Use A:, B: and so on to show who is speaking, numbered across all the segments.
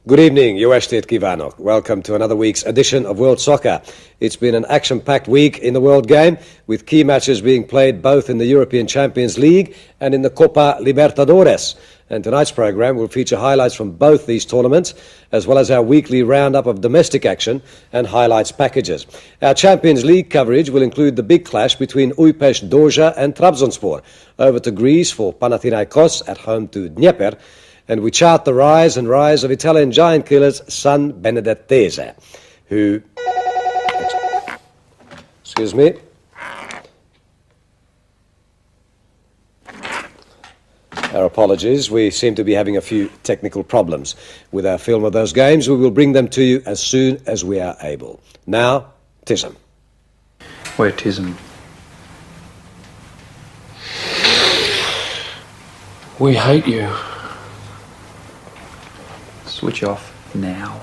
A: Good evening, jó estét kívánok. Welcome to another week's edition of World Soccer. It's been an action-packed week in the World Game, with key matches being played both in the European Champions League and in the Copa Libertadores. And tonight's programme will feature highlights from both these tournaments, as well as our weekly roundup of domestic action and highlights packages. Our Champions League coverage will include the big clash between Újpest Dózsa and Trabzonspor, over to Greece for Panathinaikos at home to Dnieper, and we chart the rise of Italian giant killers San Benedettese, who... Excuse me. Our apologies, we seem to be having a few technical problems with our film of those games. We will bring them to you as soon as we are able. Now, Tism.
B: We're Tism. We hate you. Switch off now.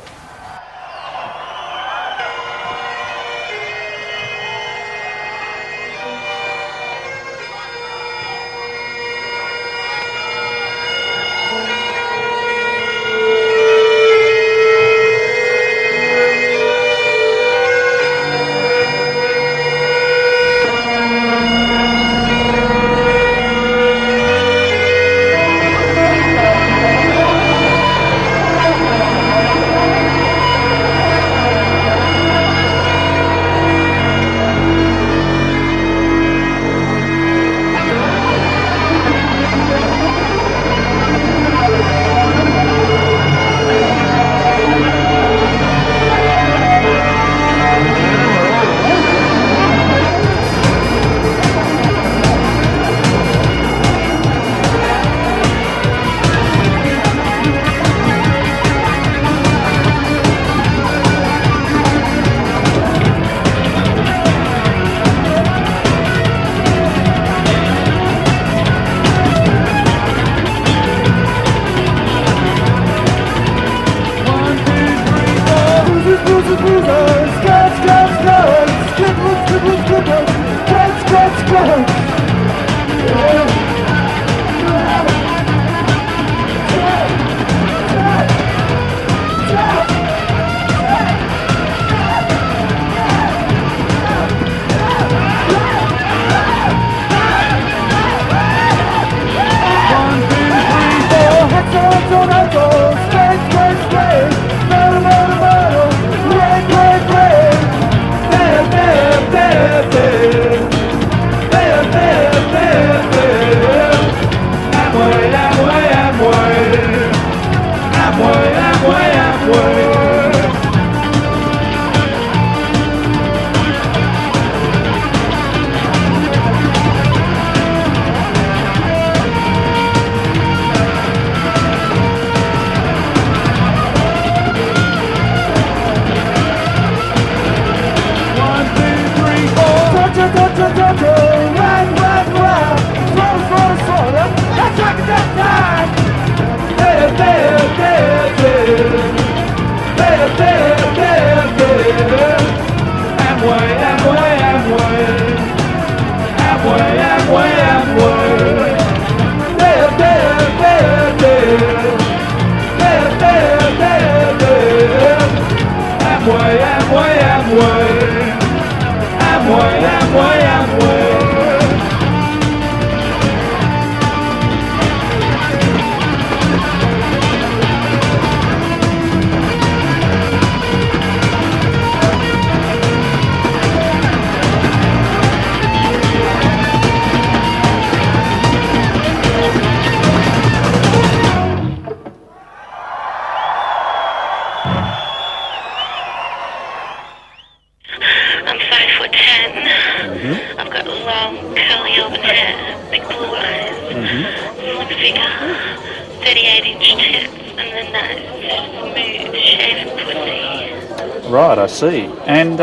C: Right, I see. And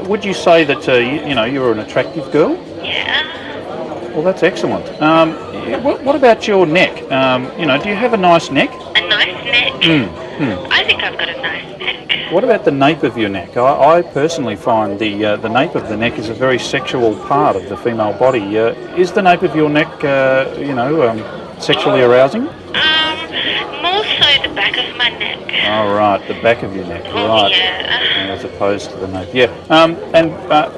C: would you say that you're an attractive girl?
D: Yeah.
C: Well, that's excellent. What about your neck? Do you have a nice neck?
D: A nice neck? I think I've got a nice neck.
C: What about the nape of your neck? I personally find the nape of the neck is a very sexual part of the female body. Is the nape of your neck, sexually arousing?
D: More so No, the back of my neck.
C: Oh, right, the back of your neck, right.
D: Yeah.
C: As opposed to the nape. Yeah,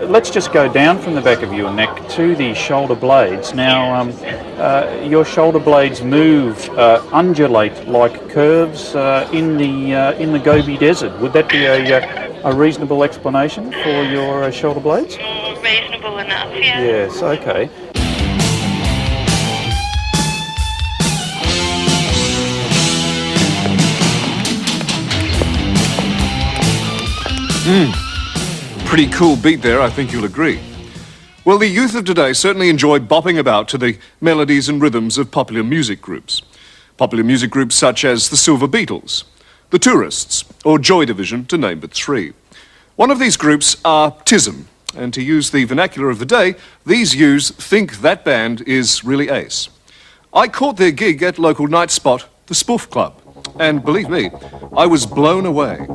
C: let's just go down from the back of your neck to the shoulder blades. Now, your shoulder blades move, undulate like curves in the Gobi Desert. Would that be a reasonable explanation for your shoulder blades?
D: Reasonable enough, yeah.
C: Yes, okay.
E: Pretty cool beat there, I think you'll agree. Well, the youth of today certainly enjoy bopping about to the melodies and rhythms of popular music groups. Popular music groups such as the Silver Beatles, the Tourists, or Joy Division, to name but three. One of these groups are Tism, and to use the vernacular of the day, these youths think that band is really ace. I caught their gig at local night spot, the Spoof Club, and believe me, I was blown away.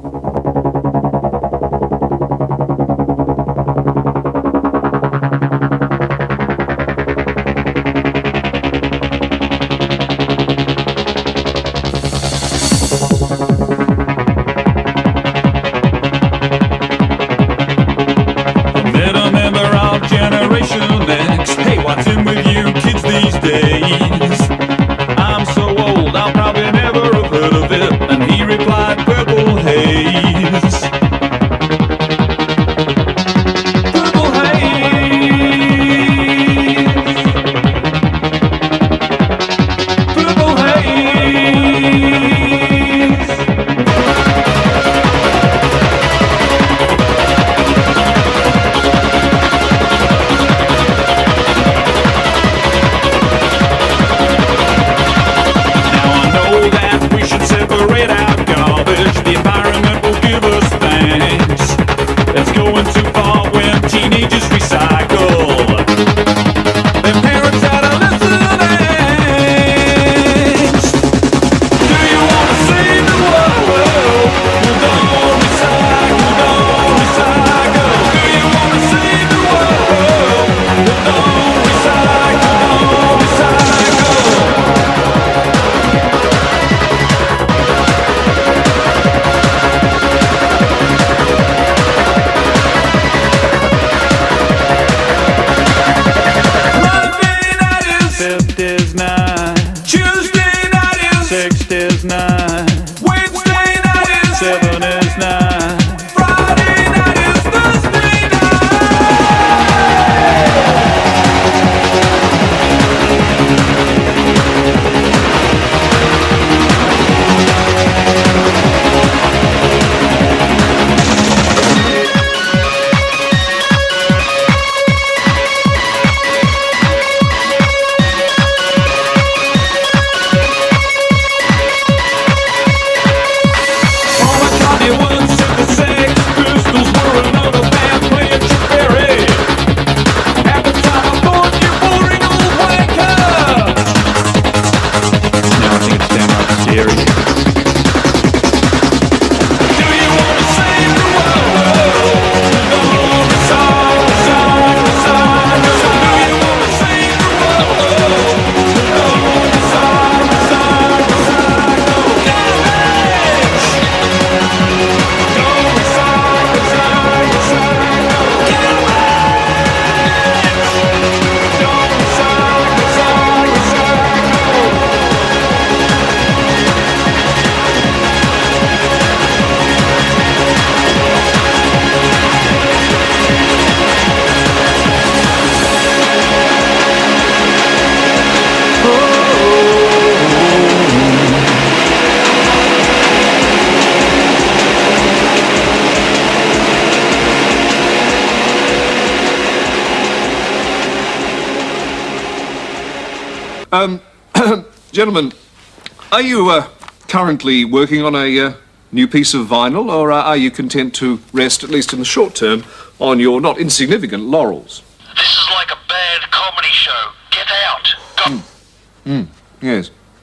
E: Gentlemen, are you currently working on a new piece of vinyl, or are you content to rest, at least in the short term, on your not insignificant laurels?
F: This is like a bad comedy show. Get out.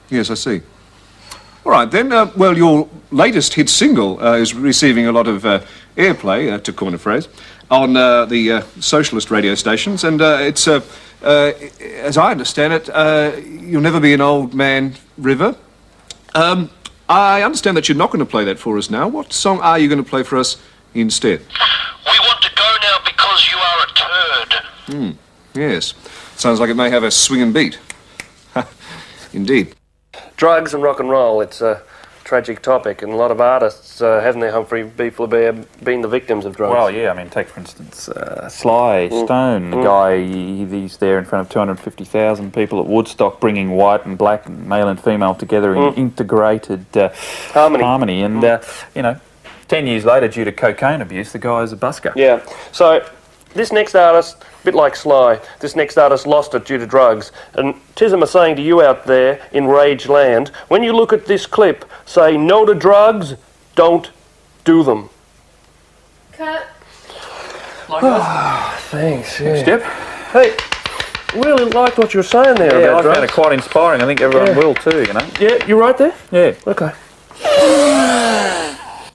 E: Yes, I see. All right, then, well, your latest hit single is receiving a lot of airplay, to coin a phrase, on the socialist radio stations, and it's, as I understand it, You'll Never Be an Old Man River. I understand that you're not going to play that for us now. What song are you going to play for us instead?
F: We want to go now because you are a turd.
E: Yes. Sounds like it may have a swinging beat. Indeed.
G: Drugs and rock and roll, it's a tragic topic, and a lot of artists, haven't they, Humphrey B. Flaubert, been the victims of drugs?
C: Well, yeah, I mean, take for instance Sly Stone, the guy, he's there in front of 250,000 people at Woodstock, bringing white and black and male and female together in integrated harmony. And, 10 years later, due to cocaine abuse, the guy is a busker.
G: Yeah, so this next artist, a bit like Sly, this next artist lost it due to drugs. And Tism are saying to you out there in Rage Land, when you look at this clip, say no to drugs, don't do them.
D: Cut.
G: Thanks, yeah.
C: Step.
G: Hey, really liked what you were saying there
C: Yeah,
G: about
C: I
G: drugs.
C: found it quite inspiring. I think everyone will too, you know.
G: Yeah, you right there?
C: Yeah.
G: Okay.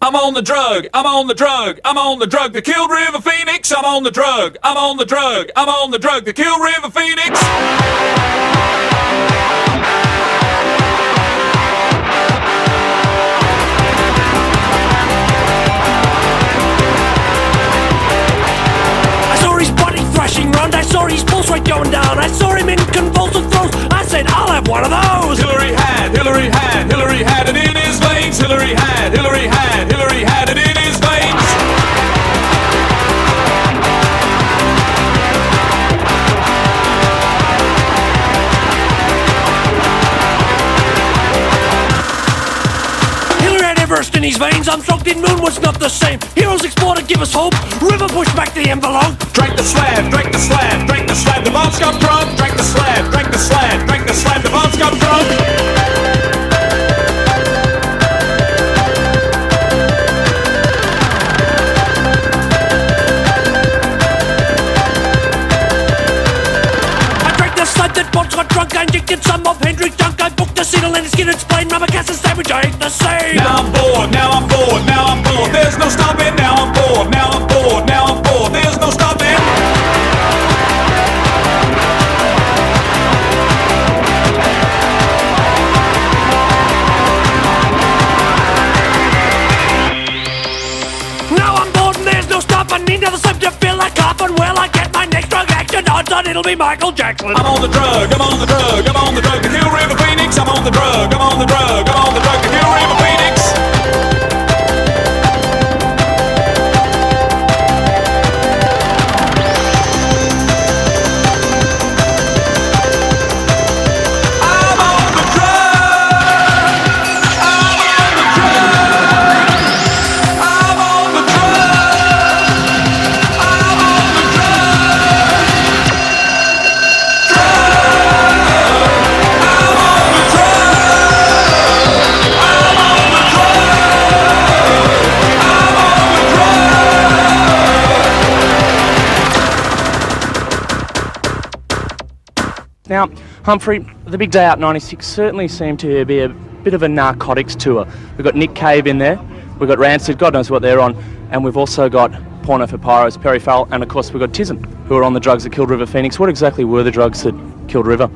H: I'm on the drug, I'm on the drug, I'm on the drug that killed River Phoenix. I'm on the drug, I'm on the drug, I'm on the drug that killed River Phoenix.
I: I saw his body thrashing round, I saw his pulse rate going down, I saw him in convulsive throes, I said I'll have one of those.
H: Hillary had it in his veins. Hillary had it in his veins.
I: Hillary had Everest in his veins, Armstrong did moon was not the same. Heroes explore to give us hope, River pushed back the envelope.
H: Drank the slab, drank the slab, drank the slab, the bombs got drunk. Drank the slab, drank the slab, drank the slab, the bombs got drunk.
I: That once got drunk, I injected some of Hendrix junk. I booked a seat and skin and spine, rubber cast and sandwich, I ate the same.
H: Now I'm bored, now I'm bored, now I'm bored. There's no stopping. Now I'm bored, now I'm bored, now I'm bored. There's no stopping.
I: Now I'm bored and there's no stopping. Need another sip to feel like coughing. Well, I get my next drug action. Odds on it'll be Michael Jackson.
H: I'm on the drug, I'm on the drug, I'm on the drug to kill River Phoenix. I'm on the drug, I'm on the drug, I'm on the drug to kill River Phoenix. I'm on the drug, I'm on the drug, I'm on the drug, I'm on the drug.
J: Now, Humphrey, the big day out 96 certainly seemed to be a bit of a narcotics tour. We've got Nick Cave in there, we've got Rancid, God knows what they're on, and we've also got Porno for Pyros, Perry Farrell, and of course we've got Tism, who are on the drugs that killed River Phoenix. What exactly were the drugs that killed River?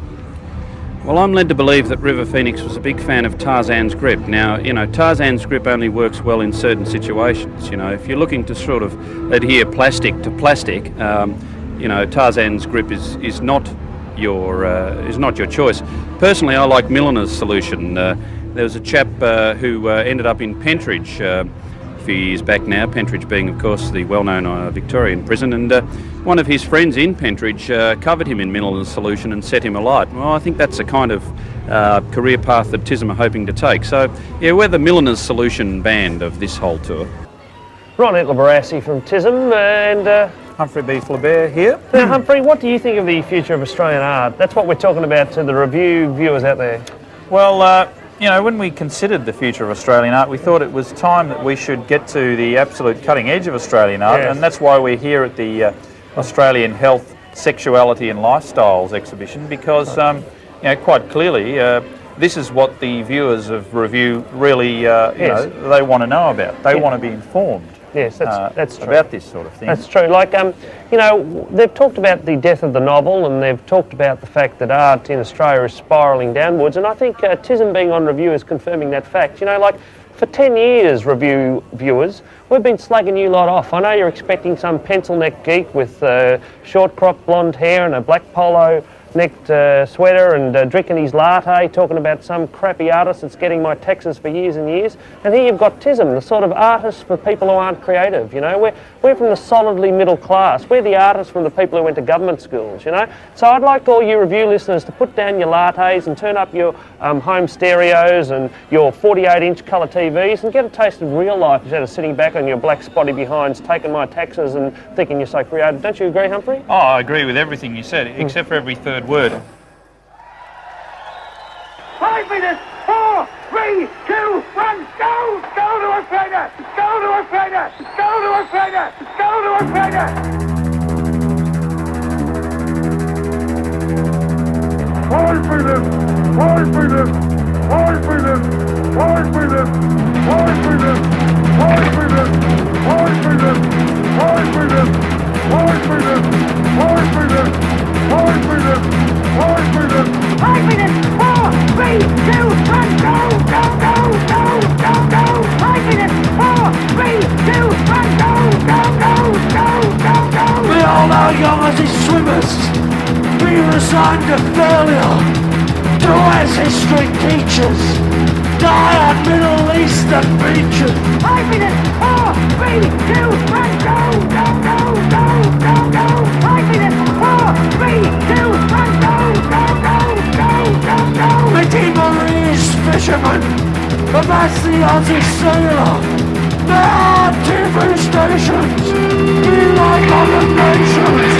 K: Well, I'm led to believe that River Phoenix was a big fan of Tarzan's grip. Now, Tarzan's grip only works well in certain situations. If you're looking to sort of adhere plastic to plastic, Tarzan's grip is not your choice. Personally, I like Milliner's solution. There was a chap who ended up in Pentridge a few years back now, Pentridge being, of course, the well-known Victorian prison, and one of his friends in Pentridge covered him in Milliner's solution and set him alight. Well, I think that's the kind of career path that Tism are hoping to take. So, yeah, we're the Milliner's solution band of this whole tour.
G: Ron Barassi from Tism, and
C: Humphrey B. Flaubert here.
G: now, Humphrey, what do you think of the future of Australian art? That's what we're talking about to the review viewers out there.
C: Well, when we considered the future of Australian art, we thought it was time that we should get to the absolute cutting edge of Australian art,
G: Yes.
C: and that's why we're here at the Australian Health, Sexuality and Lifestyles exhibition, because, quite clearly, this is what the viewers of review really, they want to know about. They want to be informed.
G: Yes, that's true.
C: about this sort of thing.
G: That's true. Like, you know, they've talked about the death of the novel, and they've talked about the fact that art in Australia is spiralling downwards, and I think Tism being on review is confirming that fact. You know, like, for 10 years, review viewers, we've been slagging you lot off. I know you're expecting some pencil-neck geek with short crop blonde hair and a black polo-necked sweater and drinking his latte, talking about some crappy artist that's getting my taxes for years and years. And here you've got Tism, the sort of artist for people who aren't creative, you know. We're from the solidly middle class. We're the artists from the people who went to government schools, you know. So I'd like all you review listeners to put down your lattes and turn up your home stereos and your 48-inch colour TVs and get a taste of real life instead of sitting back on your black spotty behinds, taking my taxes and thinking you're so creative. Don't you agree, Humphrey?
C: Oh, I agree with everything you said, except for every third word.
I: 5 minutes, 4, 3, 2, 1, go! Go to Australia! Go to Australia! Go to Australia! Go to Australia! 5 minutes, 5 minutes, 5 minutes, 5 minutes, 5 minutes, 5 minutes, 5 minutes, 5 minutes, 5 minutes, 5 minutes, 5 minutes, 5 minutes, 5 minutes, 4, 3, 2, 1, go, go, go, go, go, go, 5 minutes, 4, 3, 2, 1, go, go, go, go, go, go. We all know young as his swimmers, being resigned to failure, do as history teaches, die on Middle Eastern beaches. 5 minutes, 4, 3, 2, 1, go, go, go, go, go, go, 5 minutes, 4, 3, 2, 1, go, go, go, go, go, go. Mickey Marie's fisherman, but that's the Aussie sailor. There are TV stations, we like other nations.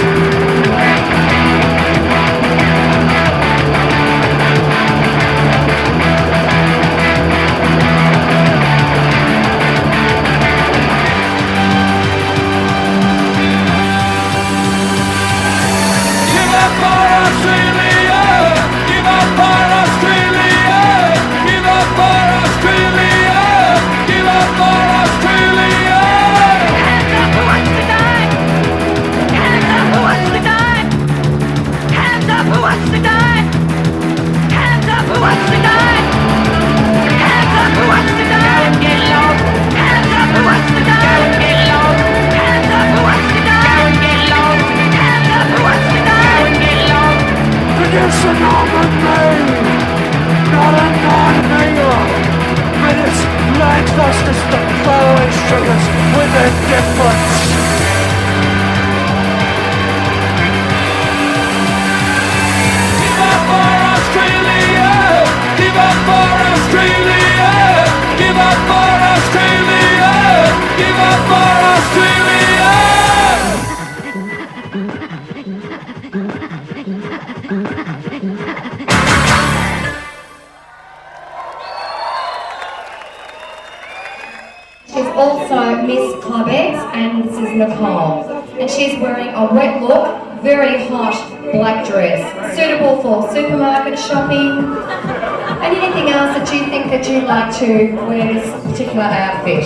L: She's also Miss Clubheads, and this is Nicole. And she's wearing a wet look, very hot black dress, suitable for supermarket shopping, and anything else that you think that you'd like to wear this particular outfit.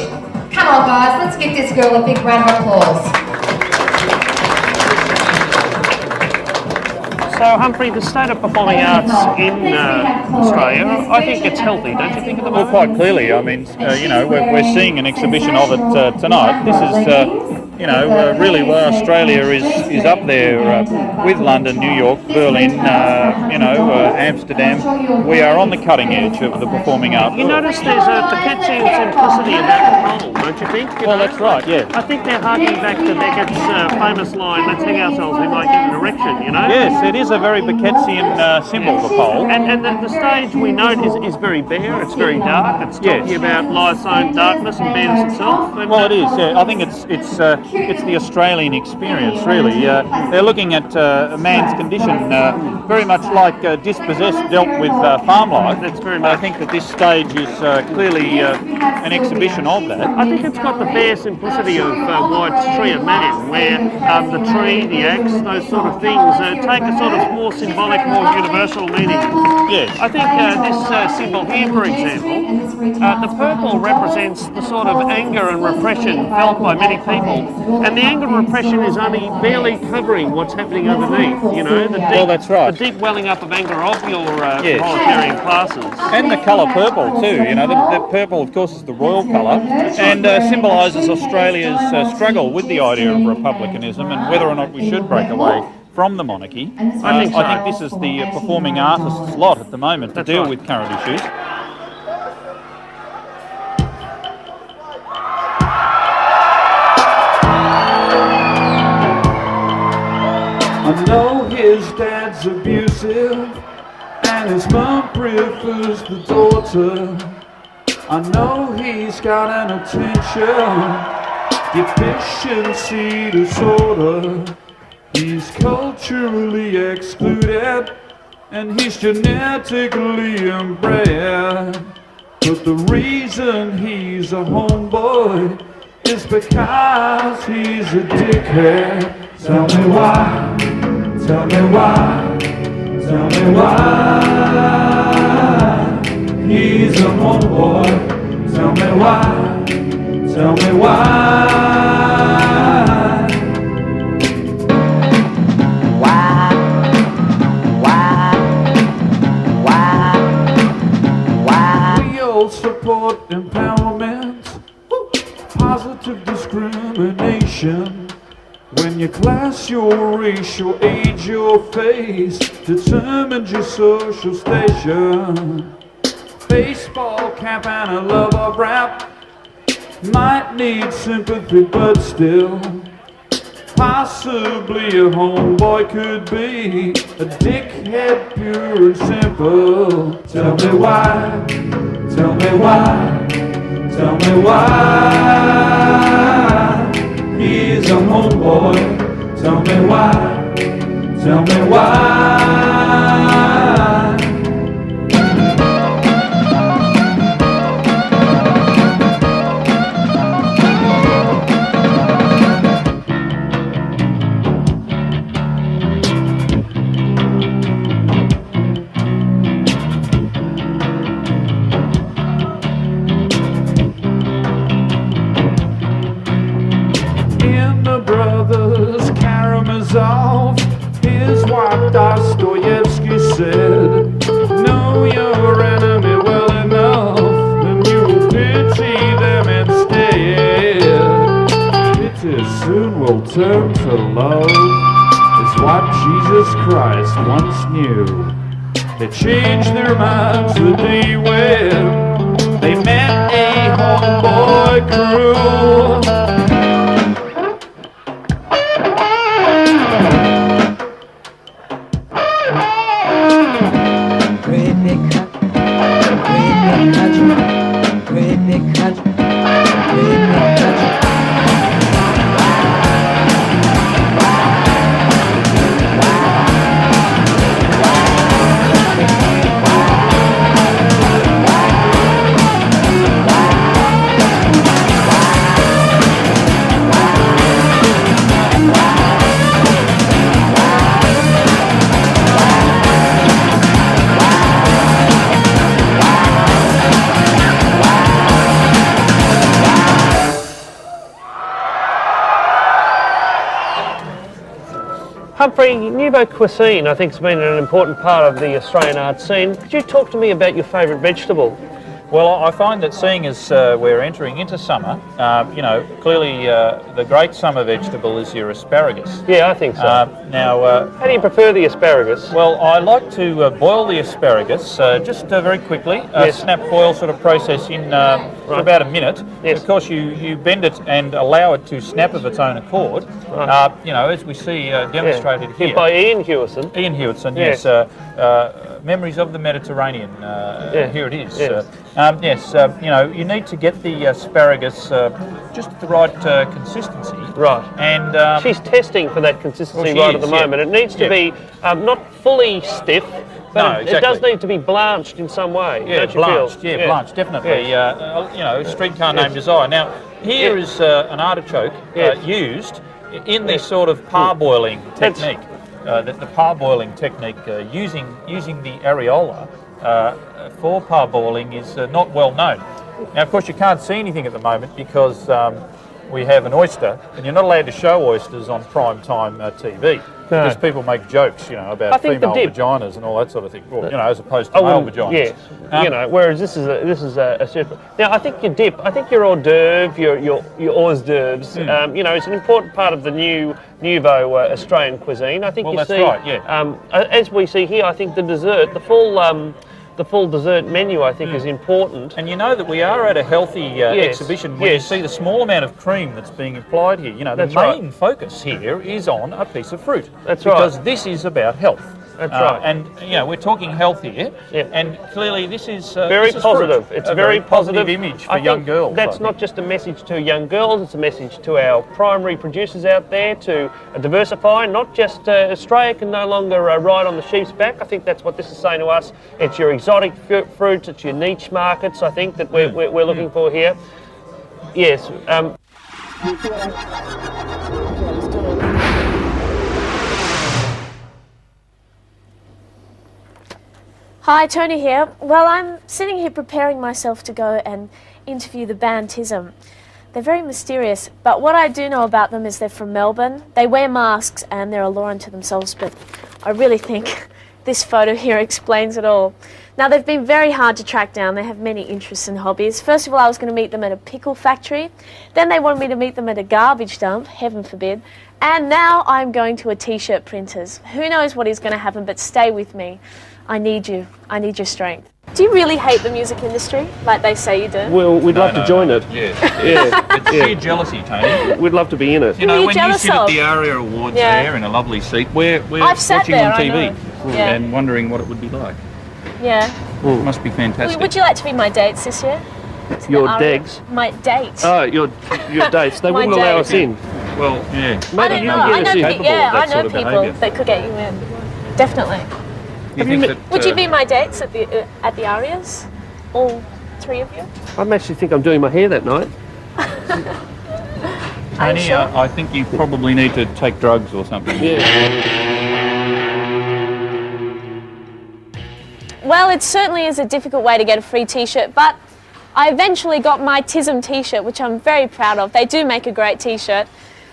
L: Come on guys, let's give this girl a big round of applause.
G: So Humphrey, the state of performing arts in Australia, I think it's healthy, don't you think, at the moment?
C: Well, quite clearly. I mean, you know, we're seeing an exhibition of it tonight. This is, you know, really where Australia is up there with London, New York, Berlin, you know, Amsterdam. We are on the cutting edge of the performing arts.
G: You notice there's a Becketsian simplicity about the whole, don't you think?
C: Well, that's right, yeah.
G: I think they're harking back to Beckett's famous line, let's hang ourselves, we might get an erection, you know?
C: Yes, it is a very Becketsian symbol, the pole.
G: And the stage we note is very bare, it's very dark, it's talking about life's own darkness and bareness itself. And
C: well, it is, yeah. I think it's the Australian experience, really. They're looking at a man's condition very much like Dispossessed dealt with farm life.
G: That's very much.
C: I think that this stage is clearly an exhibition of that.
G: I think it's got the bare simplicity of White's tree of man, where the tree, the axe, those sort of things take a sort of more symbolic, more universal meaning.
C: Yes.
G: I think this symbol here, for example, the purple represents the sort of anger and repression felt by many people, and the anger and repression is only barely covering what's happening underneath. You know, the deep,
C: that's right.
G: the deep welling up of anger of your proletarian classes.
C: And the colour purple too, you know, the purple of course is the royal colour and symbolises Australia's struggle with the idea of republicanism and whether or not we should break away from the monarchy.
G: I think
C: this is the performing artist's lot at the moment to deal with current issues.
M: I know his dad's abusive and his mum prefers the daughter. I know he's got an attention deficiency disorder. He's culturally excluded and he's genetically inbred. But the reason he's a homeboy is because he's a dickhead. Tell me why, tell me why, tell me why. He's a homeboy. Tell me why, tell me why. We all support empowerment, positive discrimination. When your class, your race, your age, your face determines your social station. Baseball cap and a love of rap might need sympathy, but still, possibly a homeboy could be a dickhead pure and simple. Tell me why, tell me why, tell me why. He's a homeboy. Tell me why, tell me why. His wife Dostoevsky said, know your enemy well enough, and you'll pity them instead. Pity soon will turn to love, is what Jesus Christ once knew. They changed their minds the day when they met a homeboy crew.
G: Humphrey, nouveau cuisine I think has been an important part of the Australian art scene. Could you talk to me about your favourite vegetable?
C: Well, I find that seeing as we're entering into summer, you know, clearly the great summer vegetable is your asparagus.
G: Yeah, I think so.
C: How
G: do you prefer the asparagus?
C: Well, I like to boil the asparagus just very quickly,
G: Yes.
C: snap boil sort of process in for about a minute.
G: Yes.
C: Of course, you bend it and allow it to snap of its own accord,
G: Right.
C: you know, as we see demonstrated here.
G: By Ian Hewison.
C: Ian Hewison,
G: Yes.
C: yes. Memories of the Mediterranean. Here it is.
G: Yes.
C: You know, you need to get the asparagus just at the right consistency.
G: Right.
C: And
G: she's testing for that consistency
C: Well, she
G: right at
C: is,
G: the moment. It needs to be not fully stiff,
C: No,
G: But it does need to be blanched in some way.
C: Yeah,
G: don't you
C: blanched.
G: feel?
C: Yeah, blanched, definitely.
G: Yes.
C: Streetcar named Desire. Now, here is an artichoke used in this sort of parboiling technique. The parboiling technique using the areola for parboiling is not well known. Now, of course, you can't see anything at the moment because we have an oyster, and you're not allowed to show oysters on prime time TV. Because people make jokes, about female vaginas and all that sort of thing. Well, as opposed to male vaginas.
G: Yeah, whereas this is a separate. Now, I think your dip, I think your hors d'oeuvre, your hors d'oeuvres, it's an important part of the nouveau Australian cuisine. I think
C: that's right. Yeah.
G: As we see here, I think the dessert, the full dessert menu, I think, is important.
C: And you know that we are at a healthy exhibition when you see the small amount of cream that's being applied here. The main focus here is on a piece of fruit.
G: That's right.
C: Because this is about health.
G: That's right.
C: And, we're talking health here. Yeah. And clearly this is
G: very positive.
C: Fruit.
G: It's a very positive
C: image for young girls.
G: That's not just a message to young girls, it's a message to our primary producers out there to diversify. Not just Australia can no longer ride on the sheep's back. I think that's what this is saying to us. It's your exotic fruits, it's your niche markets, I think, that we're looking for here. Yes.
N: Hi, Tony here. Well, I'm sitting here preparing myself to go and interview the band Tism. They're very mysterious, but what I do know about them is they're from Melbourne. They wear masks and they're a law unto themselves, but I really think this photo here explains it all. Now, they've been very hard to track down. They have many interests and hobbies. First of all, I was going to meet them at a pickle factory. Then they wanted me to meet them at a garbage dump, heaven forbid. And now I'm going to a t-shirt printer's. Who knows what is going to happen, but stay with me. I need you. I need your strength. Do you really hate the music industry, like they say you do?
G: Well, we'd love to join it.
C: Yeah. It's sheer jealousy, Tony.
G: We'd love to be in it.
C: When you sit at the ARIA Awards there in a lovely seat, we're watching
N: there,
C: on TV
N: and
C: wondering what it would be like.
N: Yeah.
C: It must be fantastic.
N: Would you like to be my dates this year?
G: Your dates?
N: My dates.
G: Oh, your dates. They wouldn't allow us in.
C: Well, yeah.
G: Maybe you can get us in.
N: I know people that could get you in. Definitely. Would you be my dates at the Arias? All three of you?
G: I actually think I'm doing my hair that night.
C: Tony, sure? I think you probably need to take drugs or something.
G: Yeah.
N: Well, it certainly is a difficult way to get a free t-shirt, but I eventually got my Tism t-shirt, which I'm very proud of. They do make a great t-shirt.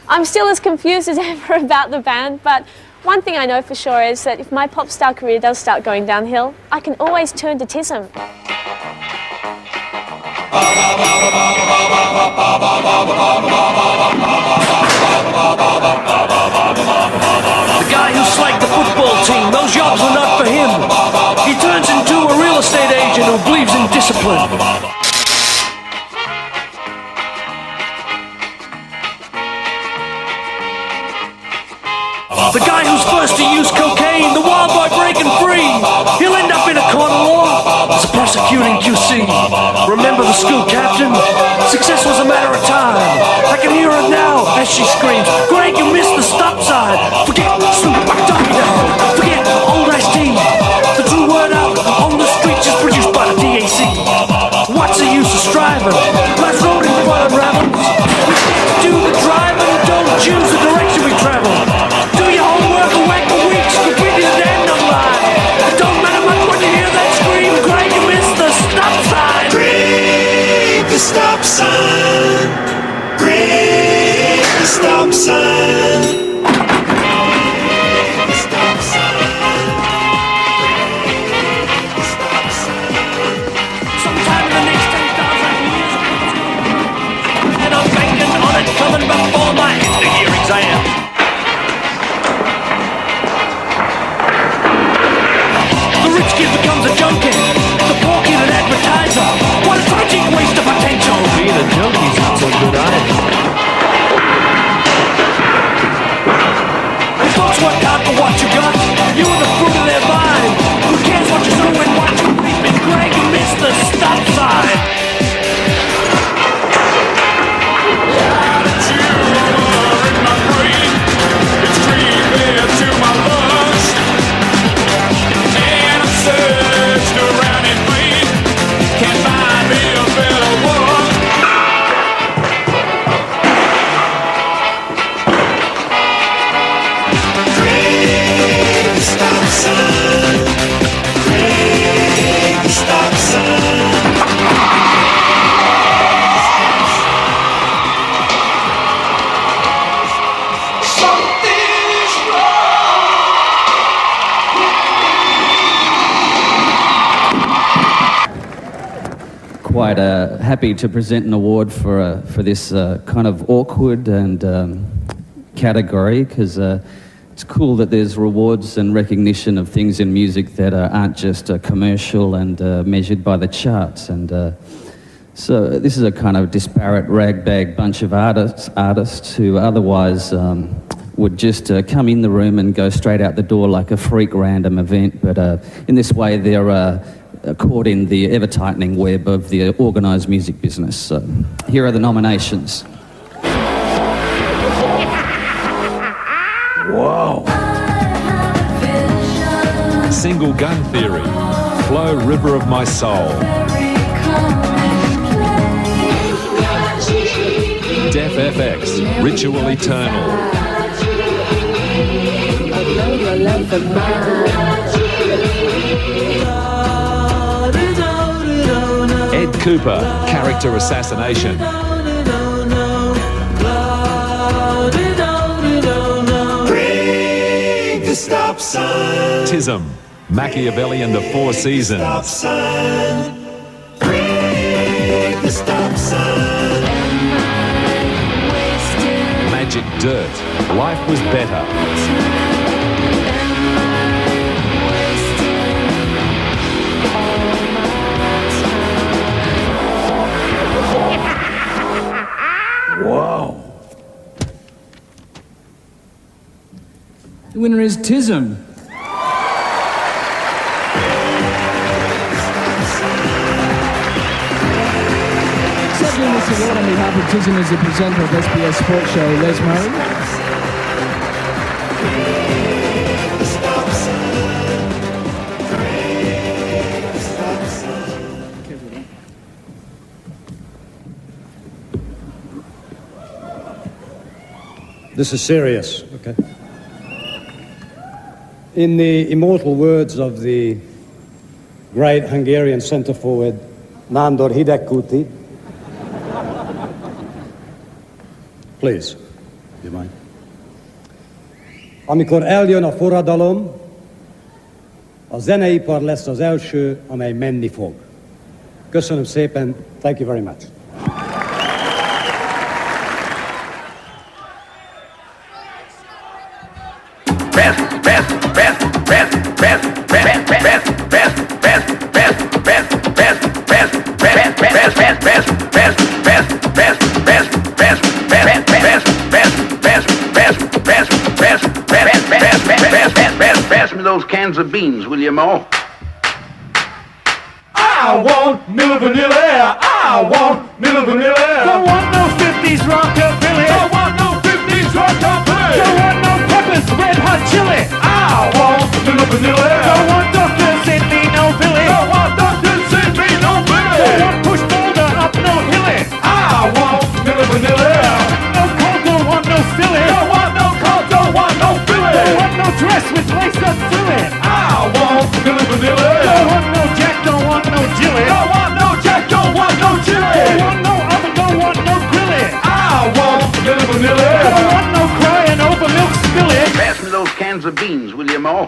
N: I'm still as confused as ever about the band, but one thing I know for sure is that if my pop star career does start going downhill, I can always turn to Tism.
O: The guy who slacked the football team, those jobs were not for him. He turns into a real estate agent who believes in discipline. The guy who's first to use cocaine, the wild boy breaking free. He'll end up in a court of law as a prosecuting QC. Remember the school captain? Success was a matter of time. I can hear her now as she screams, Greg, you missed the stop sign. Forget Snoop Doggy Dogg. Forget Old Ice Tea. The true word out on the streets is produced by the DAC. What's the use of striving? Life's road in front of ravens. We can't do the driving, don't choose the direction we travel. Do your homework and whack the weeks, completely the damn dumb lie. It don't matter much when you hear that scream, Greg, you missed the stop sign.
P: Greg, the stop sign. Greg, the stop sign.
O: Coming before my end-of-year exam. The rich kid becomes a junkie, the poor kid an advertiser. What a tragic waste of potential. Being a junkie's not so good either. And folks work hard for what you got. You are the fruit of their vine. Who cares what you sow and what you reap? And Greg, you missed the stop sign.
H: To my lungs, and I'm
Q: quite happy to present an award for this kind of awkward and category, because it's cool that there's rewards and recognition of things in music that aren't just commercial and measured by the charts. And so this is a kind of disparate ragbag bunch of artists who otherwise would just come in the room and go straight out the door like a freak random event. But in this way, they're caught in the ever-tightening web of the organised music business. So here are the nominations.
H: Whoa. Single Gun Theory, Flow River of My Soul. Def FX, Ritual Eternal. Ed Cooper, Character Assassination.
P: Break the stop sign.
H: Tism, Machiavelli and the Four Seasons.
P: Stop sign. Break the stop sign.
H: Magic Dirt, Life Was Better.
B: Whoa. The winner is Tism. Accepting this award on behalf of Tizen is the presenter of SBS Sports Show, Les Murray.
A: This is serious, okay? In the immortal words of the great Hungarian centre forward, Nándor Hidegkuti, please, do you mind? Amikor eljön a forradalom, a zeneipar lesz az első, amely menni fog. Köszönöm szépen, thank you very much.
R: Pass me those cans of beans, will you, Ma?
I: I want Milli Vanilli. I want Milli Vanilli. Don't want no 50s rockabilly. Don't want no 50s rockabilly. Don't want no peppers, red hot chili. I want Milli Vanilli. Don't want Dr. Sidney, no Billy. Don't want Dr. Sidney, no Billy. Don't want push boulder up no hilly. I want Milli Vanilli. No cold, don't want no filly. Don't want no cold, don't want no filly. Don't want no dress with lace up through it. I want Milli Vanilli. Don't want no Jack, don't want no Jilly. Don't want no Jack, don't want no Jilly. Don't want no oven, don't want no grilly. I want Milli Vanilli. Don't want no crying over milk spilly.
R: Pass me those cans of beans, will you, Ma?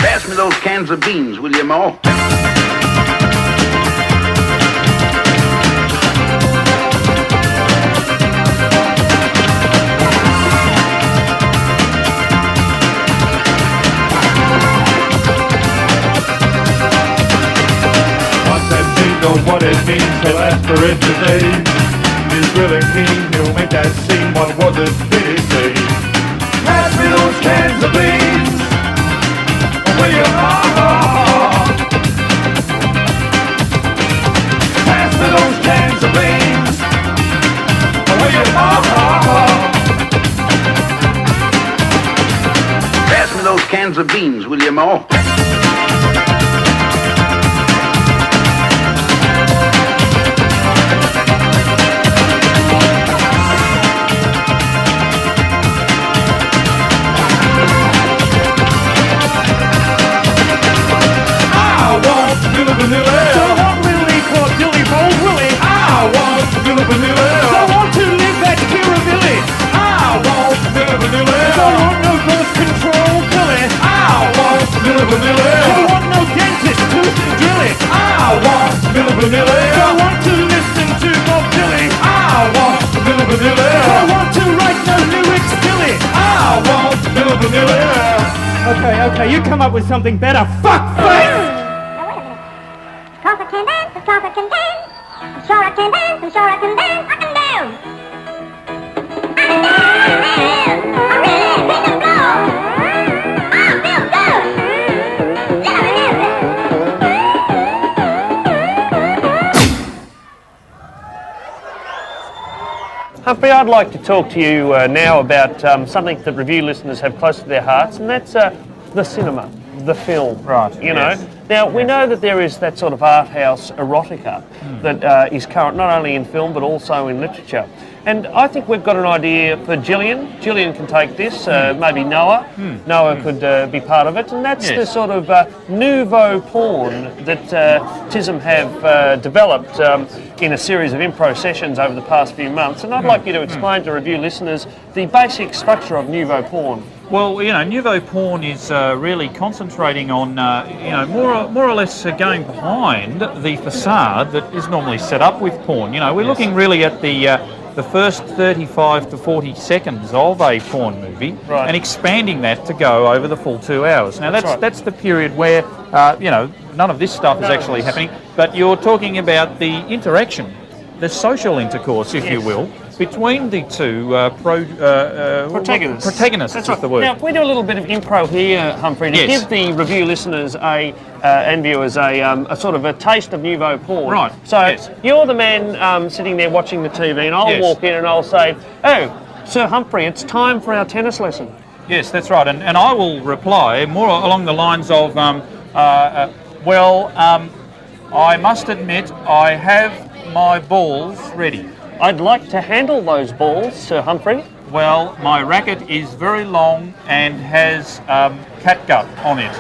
R: Pass me those cans of beans, will you, Ma?
I: What it means to last for it today. He's really keen, he'll make that scene. What was it, did he say? Pass me those cans of beans. Will you, pass me those cans of beans. Will you,
R: Pass me those cans of beans, will you, Ma?
I: Don't want Willie for Dilly Bold Willie. I want Milli Vanilli. Don't want to live that Kiravilli. I want Milli Vanilli. Don't want no birth control Billy. I want Milli Vanilli. Don't want no dentist tooth and drilly. I want Milli
S: Now you come up with something better. Fuck face!
T: Cause I can dance, because I can dance. I'm sure I can dance, I'm sure I can dance, I can dance. I really think I'm blown. I feel good. Let me dance
G: it. Humphrey, I'd like to talk to you now about something that review listeners have close to their hearts, and that's the cinema, the film.
C: Right.
G: You know. Now, we know that there is that sort of art house erotica that is current not only in film but also in literature. And I think we've got an idea for Gillian. Gillian can take this, maybe Noah. Noah could be part of it. And that's the sort of nouveau porn that Tism have developed in a series of improv sessions over the past few months. And I'd like you to explain to review listeners the basic structure of nouveau porn.
C: Well, you know, nouveau porn is really concentrating on, you know, more or less going behind the facade that is normally set up with porn. You know, we're looking really at the first 35 to 40 seconds of a porn movie and expanding that to go over the full 2 hours. Now, that's the period where, you know, none of this stuff is actually happening, but you're talking about the interaction, the social intercourse, if you will, between the two protagonists.
G: That's
C: is the word.
G: Now, we do a little bit of improv here, Humphrey, to give the review listeners and viewers a sort of a taste of nouveau porn.
C: Right.
G: So you're the man sitting there watching the TV, and I'll walk in and I'll say, "Oh, Sir Humphrey, it's time for our tennis lesson."
C: Yes, that's right, and I will reply more along the lines of, I must admit I have my balls ready.
G: I'd like to handle those balls, Sir Humphrey.
C: Well, my racket is very long and has catgut on it.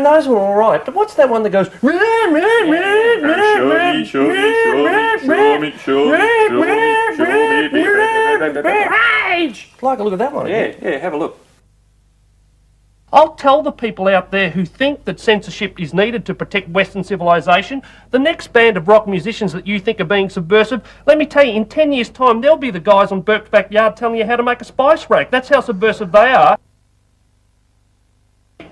G: Those were all right, but what's that one that goes? Like a look at that one.
C: Yeah, have a look.
G: I'll tell the people out there who think that censorship is needed to protect Western civilization, the next band of rock musicians that you think are being subversive, let me tell you, in 10 years' time, they'll be the guys on Burke's backyard telling you how to make a spice rack. That's how subversive they are.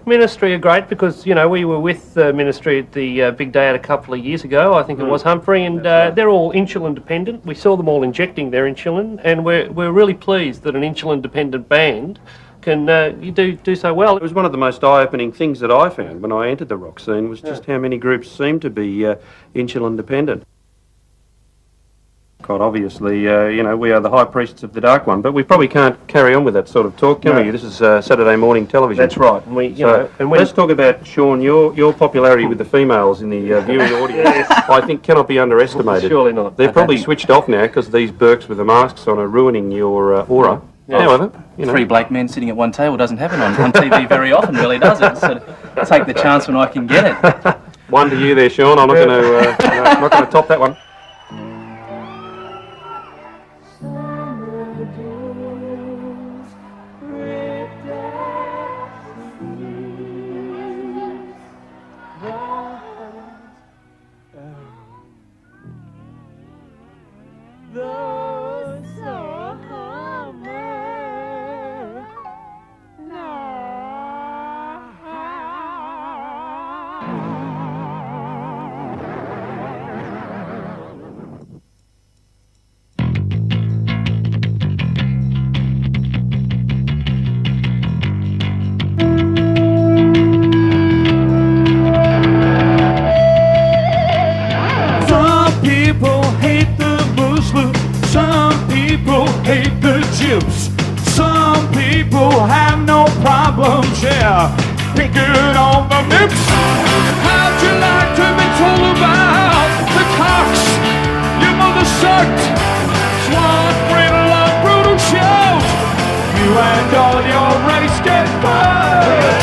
G: Ministry are great because, you know, we were with Ministry at the big day out a couple of years ago, I think it was, Humphrey, and they're all insulin dependent. We saw them all injecting their insulin, and we're really pleased that an insulin dependent band can do so well.
K: It was one of the most eye-opening things that I found when I entered the rock scene was just how many groups seem to be insulin dependent. Quite obviously, you know, we are the high priests of the Dark One, but we probably can't carry on with that sort of talk, can we? This is Saturday morning television.
G: That's right. And
K: let's talk about, Sean, your popularity with the females in the viewing audience. I think cannot be underestimated.
G: Surely not.
K: They're probably switched off now because these Burks with the masks on are ruining your aura. However, you know.
J: Three black men sitting at one table doesn't happen on TV very often, really, does it? So take the chance when I can get it.
K: One to you there, Sean. I'm not going to not going to top that one.
M: Some people have no problems, yeah, picking on the nips. How'd you like to be told about the cocks your mother sucked? Swan, brittle, and brutal shows. You and all your race get burned.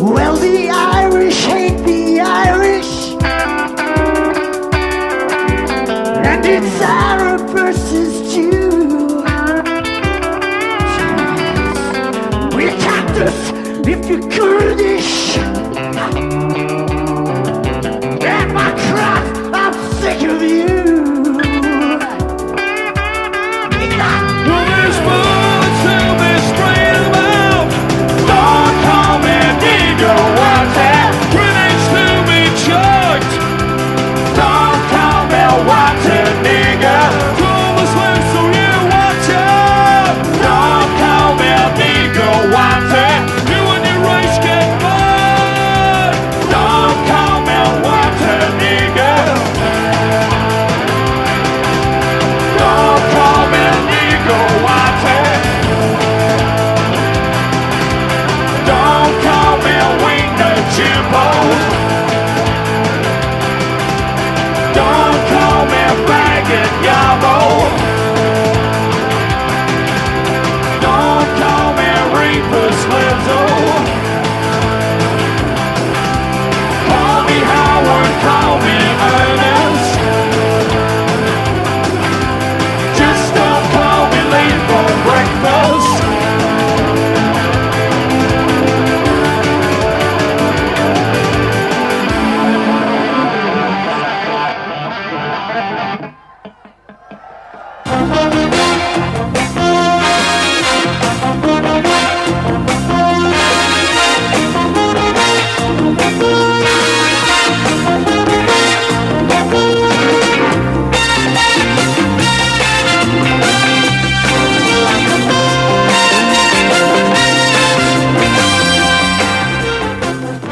P: Well, the Irish hate the Irish, and it's Arab versus Jew. We attacked us if you're Kurdish. And my crap, I'm sick of you.
M: Well, there's bullets till they're straight about. Don't call me Negro, what's that? Grenades to be chucked. Don't call me what's a nigger. Call me slave, so you watch out. Don't call me Negro, what's that? You and your race get burned.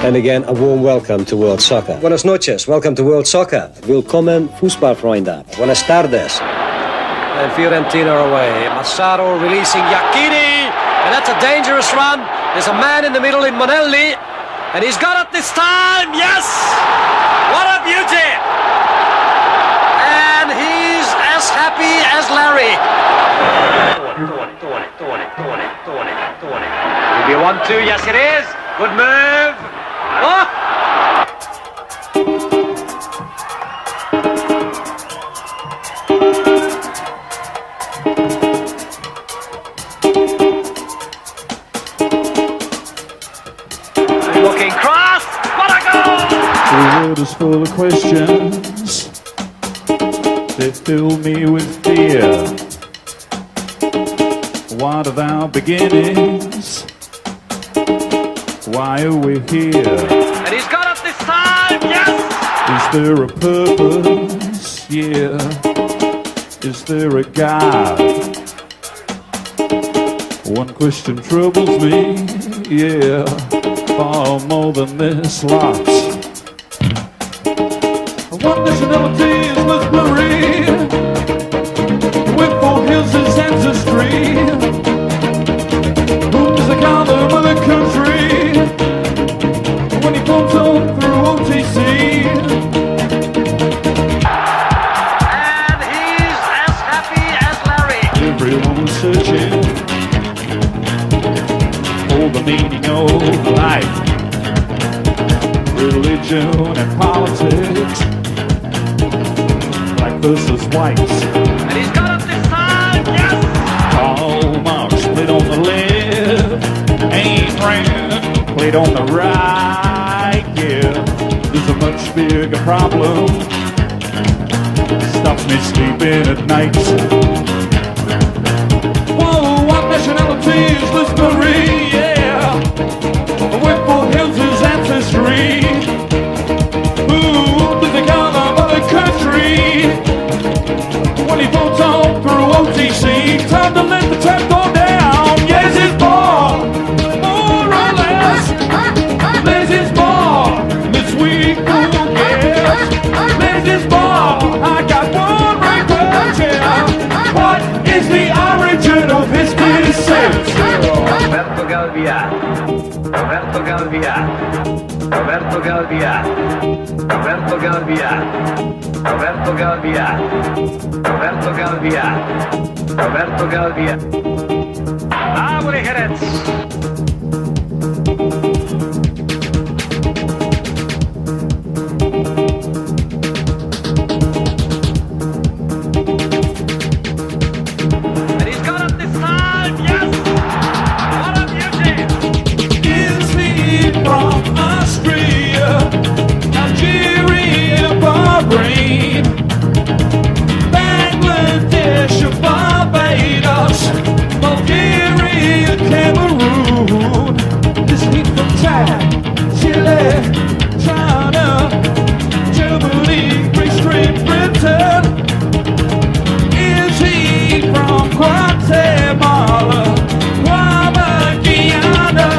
A: And again, a warm welcome to World Soccer. Buenas noches, welcome to World Soccer. Willkommen, Fußballfreunde. Buenas tardes. And Fiorentina are away. Massaro releasing Iachini. And that's a dangerous run. There's a man in the middle in Monelli. And he's got it this time, yes! What a beauty! And he's as happy as Larry. If you want to, yes it is. Good move. Oh! Looking cross. What a goal!
M: The world is full of questions. They fill me with fear. What of our beginnings? Why are we here?
A: And he's got it this time, yes!
M: Is there a purpose? Yeah. Is there a God? One question troubles me, yeah, far more than this lot. One nationality is blurry, with four hills is ancestry. Who is the color of the country when he comes home through OTC?
A: And he's as happy as Larry.
M: Everyone's searching for the meaning of life, religion and politics, black versus white.
A: And he's got it this time, yes!
M: Karl Marx played on the left, Ayn Rand played on the right, yeah. There's a much bigger problem, stops me sleeping at night. Whoa, what nationality is this Marie, yeah? Whipple Hills is ancestry. Ooh, is the color of the country when he votes on through OTC. Time to let the trap go down. Yes, it's more or less. This is more this week. Ooh, yes. This is more. I got one request, yeah. What is the origin of his descent?
A: Roberto Galvia. Roberto Galvia. Roberto Galvia. Roberto Galvia. Roberto Galvia. Roberto Galvia. Roberto Galvia. Abre Jerez. And he's got it this time, yes! What a beauty!
M: Is he from Austria, Algeria, Bahrain, Bangladesh, Barbados, Bulgaria, Cameroon? Is he from Chad, Chile, China, Germany, Greece, Great Britain? Is he from Guatemala, Guyana?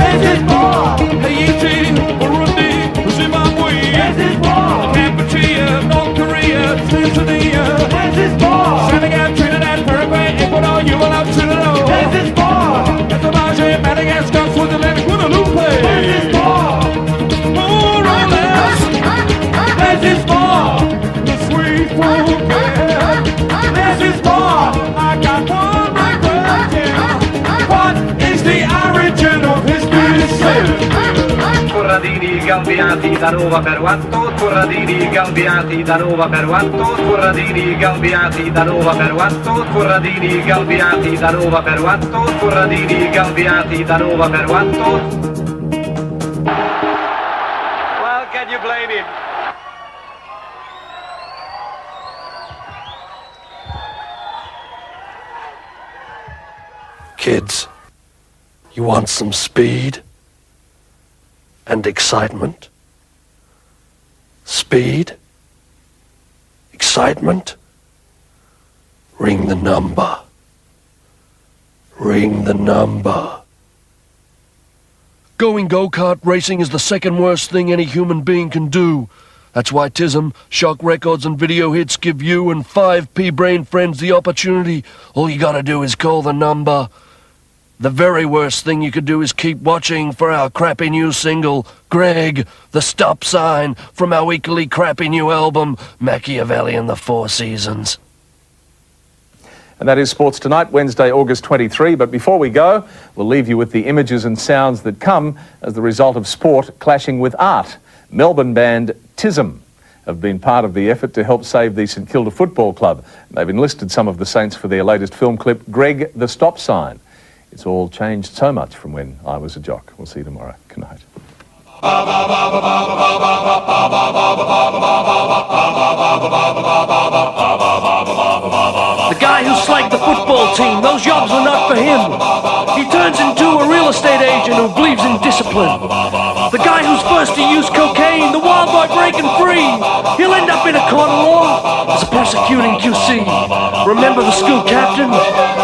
M: Is it more? Haiti, Burundi, Zimbabwe, is it more? Cambodia, North Korea, Tanzania, is it more? Senegal, Trinidad, Paraguay, Ecuador, you will have Trinidad. Is it more? Ethiopia, Madagascar, Switzerland, Guadeloupe. Is it more? More or less. This is more. The sweet food, yeah. This is more. I got one request, yeah. What is the origin of his descent?
A: Corradini Galbiati da Nova per quanto, Corradini Galbiati da Nova per quanto, Corradini Galbiati da Nova per quanto, Corradini Galbiati da Nova per quanto, Corradini Galbiati da Nova per quanto. Well, can you blame him?
U: Kids, you want some speed and excitement? Speed? Excitement? Ring the number. Ring the number. Going go-kart racing is the second worst thing any human being can do. That's why Tism, Shock Records and Video Hits give you and 5 pea-brain friends the opportunity. All you gotta do is call the number. The very worst thing you could do is keep watching for our crappy new single, Greg, the Stop Sign, from our equally crappy new album, Machiavelli and the Four Seasons.
F: And that is Sports Tonight, Wednesday, August 23. But before we go, we'll leave you with the images and sounds that come as the result of sport clashing with art. Melbourne band Tism have been part of the effort to help save the St Kilda Football Club. They've enlisted some of the Saints for their latest film clip, Greg, the Stop Sign. It's all changed so much from when I was a jock. We'll see you tomorrow. Good night.
O: The guy who slagged the football team, those jobs were not for him. He turns into a real estate agent who believes in discipline. The guy who's first to use cocaine, the wild boy breaking free. He'll end up in a court of law as a prosecuting QC. Remember the school captain?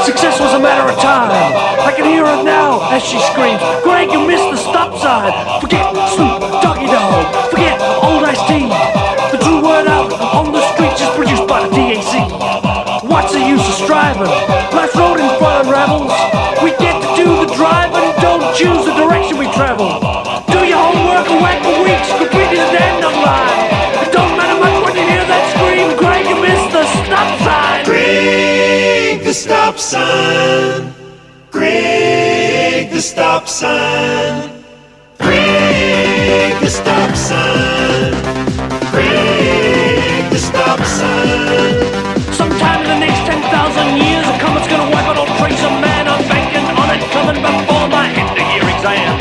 O: Success was a matter of time. I can hear her now as she screams, Greg, you missed the stop sign. Forget Snoop, Doggy Dog, forget Old Iced Tea. The true word out on the streets is produced by the DAC. What's the use of striving? Life's road in front unravels. We get to do the driving, don't choose the direction we travel. Do your homework and whack the weeks, complete the damn line. It don't matter much when you hear that scream, Greg, you missed the stop sign.
V: Greg, the stop sign. Greg, the stop sign. Greg, the stop sign. Greg, the stop sign.
O: Sometime in the next 10,000 years, a comet's gonna wipe out all trace of man. I'm banking on it coming before my end-of-year exam.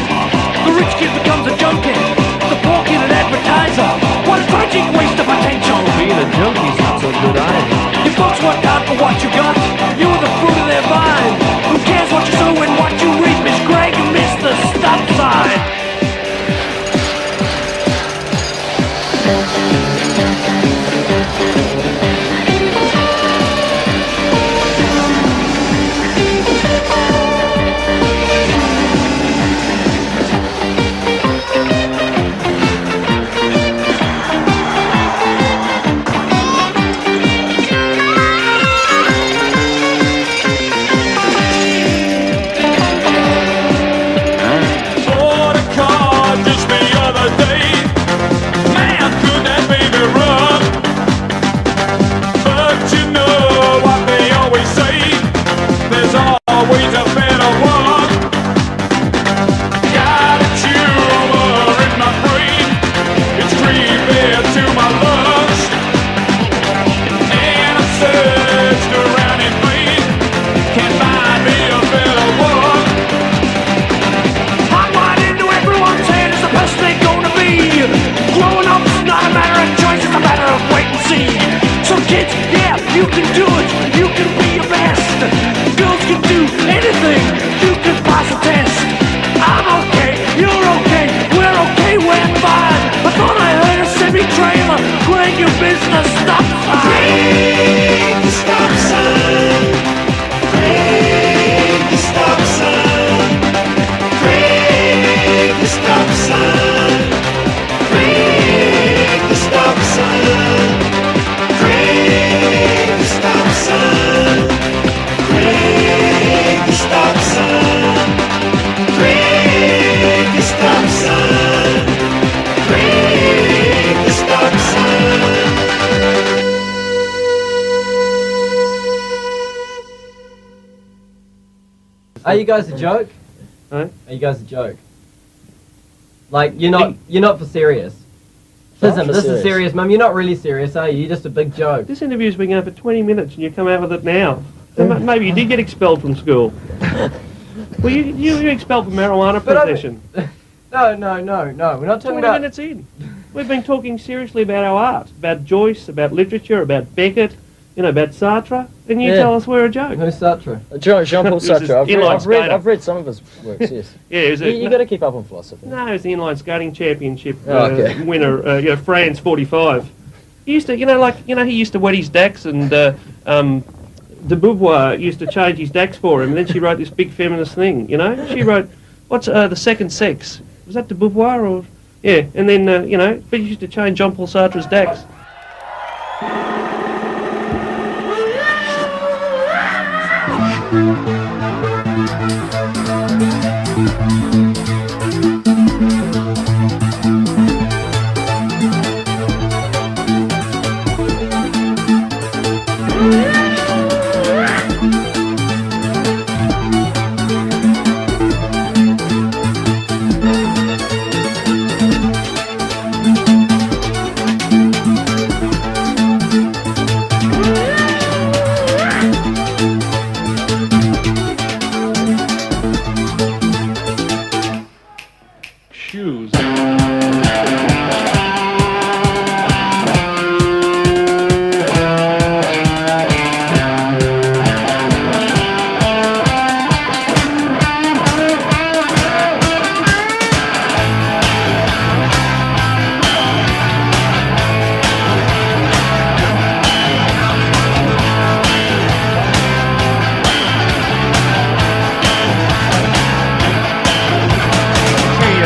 O: The rich kid becomes a junkie, the poor kid an advertiser. What a tragic waste of potential. Being a junkie's not so good either. You folks worked hard for what you got. You were the fruit of their vine. Who cares what you sow and what you reap? Miss Greg, you missed the stop sign. You can do it, you can be your best. Girls can do anything, you can pass a test. I'm okay, you're okay, we're okay, we're fine. I thought I heard a semi-trailer. Greg, your business, stop sign.
V: Greg, the stop sign. Greg, the stop sign. Greg, the stop sign. Greg, the stop sign. Greg, the stop sign. Greg, the stop sign. Greg, the stop sign. Greg, the stop sign.
W: Are you guys a joke?
G: Huh?
W: Are you guys a joke? Like you're not for serious. Listen, this is serious, Mum. You're not really serious, are you? You're just a big joke.
G: This interview's been going for 20 minutes and you come out with it now. So maybe you did get expelled from school. Well, you were expelled for marijuana possession.
W: No. We're not talking
G: 20
W: about...
G: minutes in. We've been talking seriously about our art, about Joyce, about literature, about Beckett, about Sartre, and you tell us we're a joke.
W: Who's Sartre?
X: Jean-Paul Sartre. I've read some of his works, yes.
G: Yeah,
X: you got to keep up on philosophy.
G: No, he was the inline skating championship winner, France 45. He used to, he used to wet his dacks, and de Beauvoir used to change his dacks for him, and then she wrote this big feminist thing, She wrote, What's the second sex? Was that de Beauvoir or? Yeah, and then, you know, but you used to change Jean-Paul Sartre's Dax.
M: Shoes.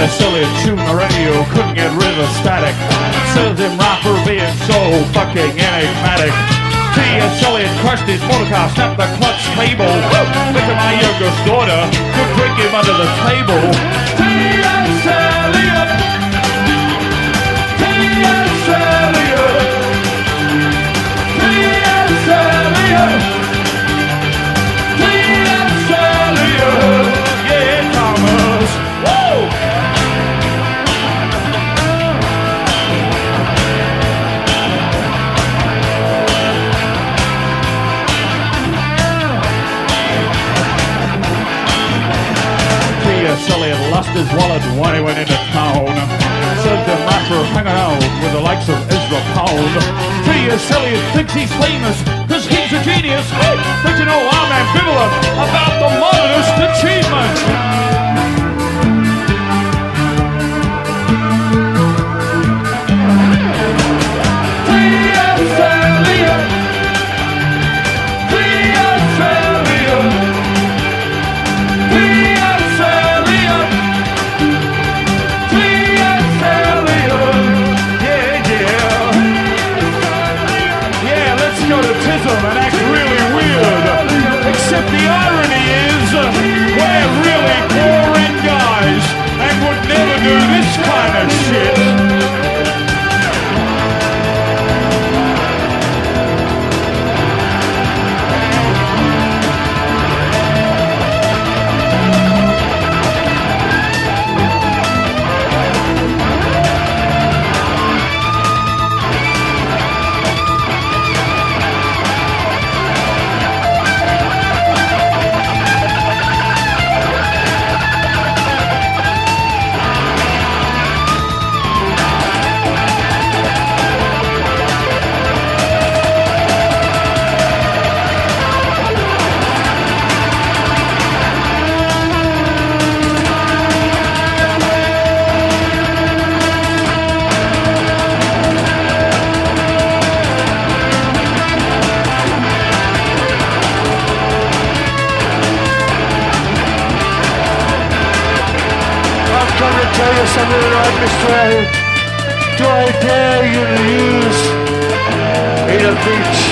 M: Silly tune the radio couldn't get rid of static. Serves him right for being so fucking enigmatic. T.S. Eliot crushed his motor car, snapped the clutch cable. Look at my youngest daughter, could drink him under the table. T.S. Eliot, T.S. Eliot, T.S. Eliot, T.S. Eliot. Yeah, Thomas. Woo! Eliot lost his wallet when he went into town. Served him right for hanging out with the likes of Ezra Pound. T.S. Eliot thinks he's famous because he's a genius. But you know, I'm ambivalent about the modernist achievement. T.S. Eliot, T.S. Eliot, T.S. Eliot, T.S. Eliot, yeah, yeah. Yeah, let's go to Tism and act really weird. Except the irony is, we're really boring guys and would never do this kind of shit.
P: Something right, Mr. A. Do I dare you to use in a beach?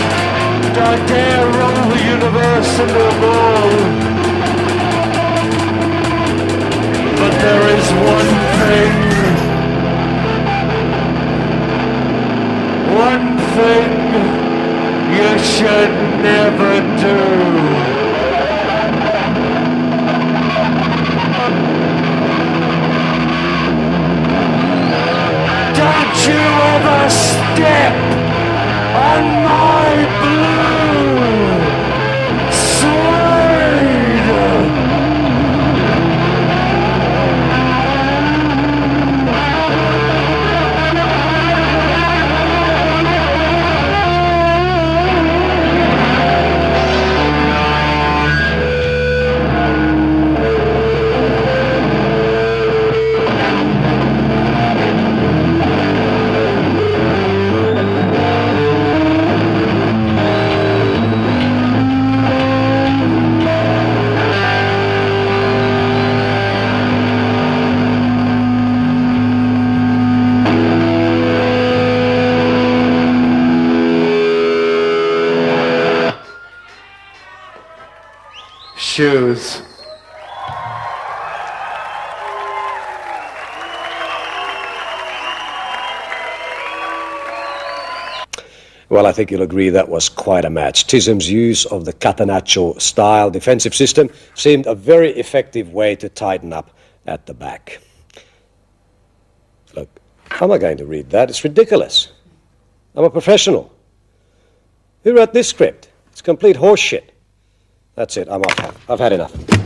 P: Do I dare roll the universe into a ball? But there is one thing you should never do. Don't you ever step on my blue suede
D: shoes.
A: Well, I think you'll agree that was quite a match. Tism's use of the Catenaccio style defensive system seemed a very effective way to tighten up at the back. Look, how am I going to read that? It's ridiculous. I'm a professional. Who wrote this script? It's complete horseshit. That's it, I'm off. I've had enough.